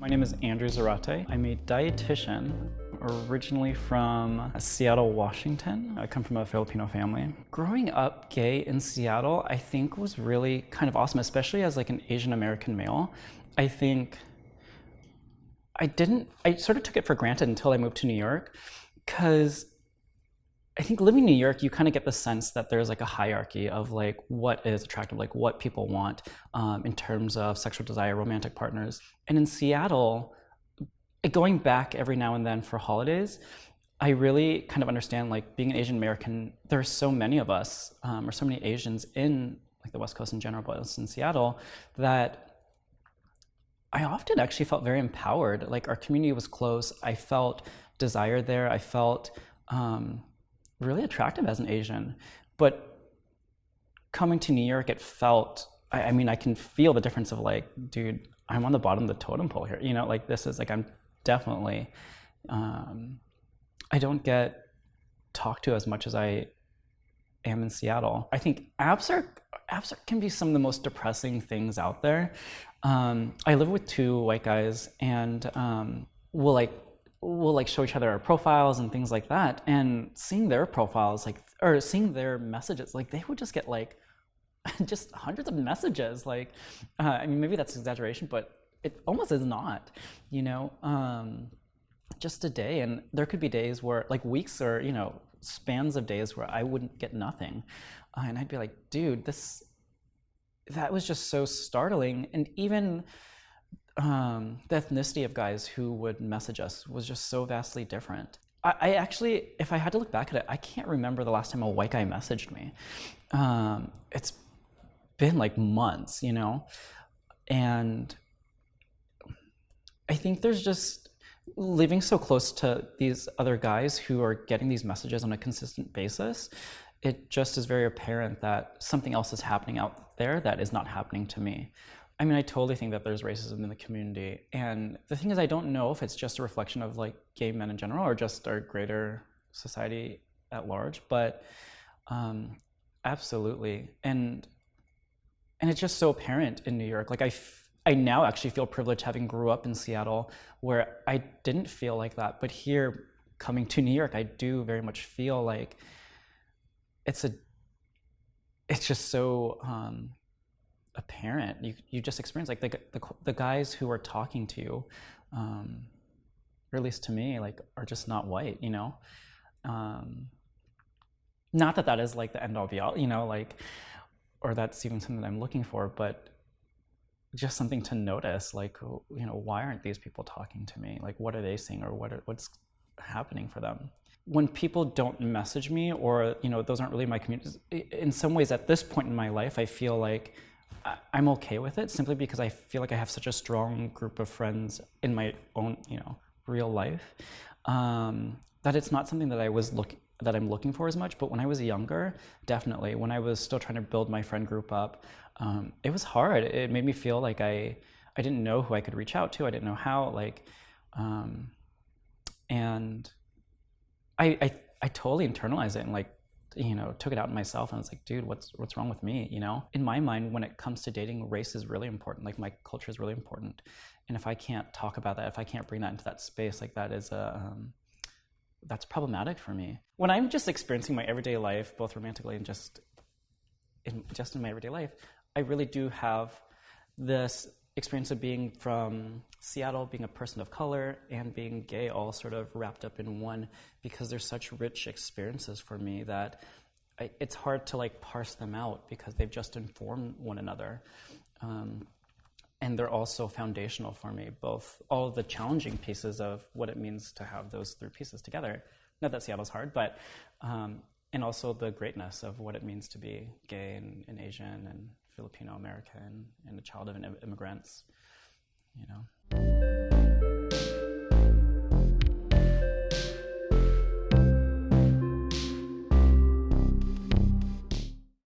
My name is Andrew Zarate. I'm a dietitian, originally from Seattle, Washington. I come from a Filipino family. Growing up gay in Seattle, I think was really kind of awesome, especially as like an Asian American male. I think I sort of took it for granted until I moved to New York, because I think living in New York, you kind of get the sense that there's like a hierarchy of like what is attractive, like what people want in terms of sexual desire, romantic partners. And in Seattle, going back every now and then for holidays, I really kind of understand, like, being an Asian American, there are so many of us, or so many Asians in like the West Coast in general, but in Seattle, that I often actually felt very empowered. Like, our community was close. I felt desire there. I felt really attractive as an Asian. But coming to New York, it felt, I mean, I can feel the difference of like, dude, I'm on the bottom of the totem pole here. You know, like, this is like, I'm definitely, I don't get talked to as much as I am in Seattle. I think apps can be some of the most depressing things out there. I live with two white guys, and we'll show each other our profiles and things like that, and seeing their profiles, like, or seeing their messages, like, they would just get like just hundreds of messages. Like, I mean, maybe that's exaggeration, but it almost is not, you know, just a day. And there could be days where, like, weeks or, you know, spans of days where I wouldn't get nothing. And I'd be like, dude, that was just so startling. And even the ethnicity of guys who would message us was just so vastly different. I actually, if I had to look back at it, I can't remember the last time a white guy messaged me. It's been like months, you know? And I think there's just, living so close to these other guys who are getting these messages on a consistent basis, it just is very apparent that something else is happening out there that is not happening to me. I mean, I totally think that there's racism in the community. And the thing is, I don't know if it's just a reflection of like gay men in general or just our greater society at large, but absolutely. And it's just so apparent in New York. Like, I now actually feel privileged having grew up in Seattle, where I didn't feel like that. But here, coming to New York, I do very much feel like it's just so apparent. You just experience, like, the guys who are talking to you, or at least to me, like, are just not white, you know? Not that is like the end all be all, you know, like, or that's even something that I'm looking for, but just something to notice, like, you know, why aren't these people talking to me? Like, what are they seeing, or what's happening for them? When people don't message me, or, you know, those aren't really my communities, in some ways at this point in my life, I feel like I'm okay with it, simply because I feel like I have such a strong group of friends in my own, you know, real life, that it's not something that I'm looking for as much. But when I was younger, definitely, when I was still trying to build my friend group up, it was hard. It made me feel like I didn't know who I could reach out to. I didn't know how, like, and I totally internalized it, and, like, you know, took it out on myself, and I was like, dude, what's wrong with me, you know? In my mind, when it comes to dating, race is really important. Like, my culture is really important. And if I can't talk about that, if I can't bring that into that space, like, that is that's problematic for me. When I'm just experiencing my everyday life, both romantically and just in my everyday life, I really do have this experience of being from Seattle, being a person of color, and being gay, all sort of wrapped up in one, because there's such rich experiences for me that it's hard to, like, parse them out, because they've just informed one another. And they're also foundational for me, both all of the challenging pieces of what it means to have those three pieces together. Not that Seattle's hard, but and also the greatness of what it means to be gay and Asian and Filipino American and a child of immigrants, you know.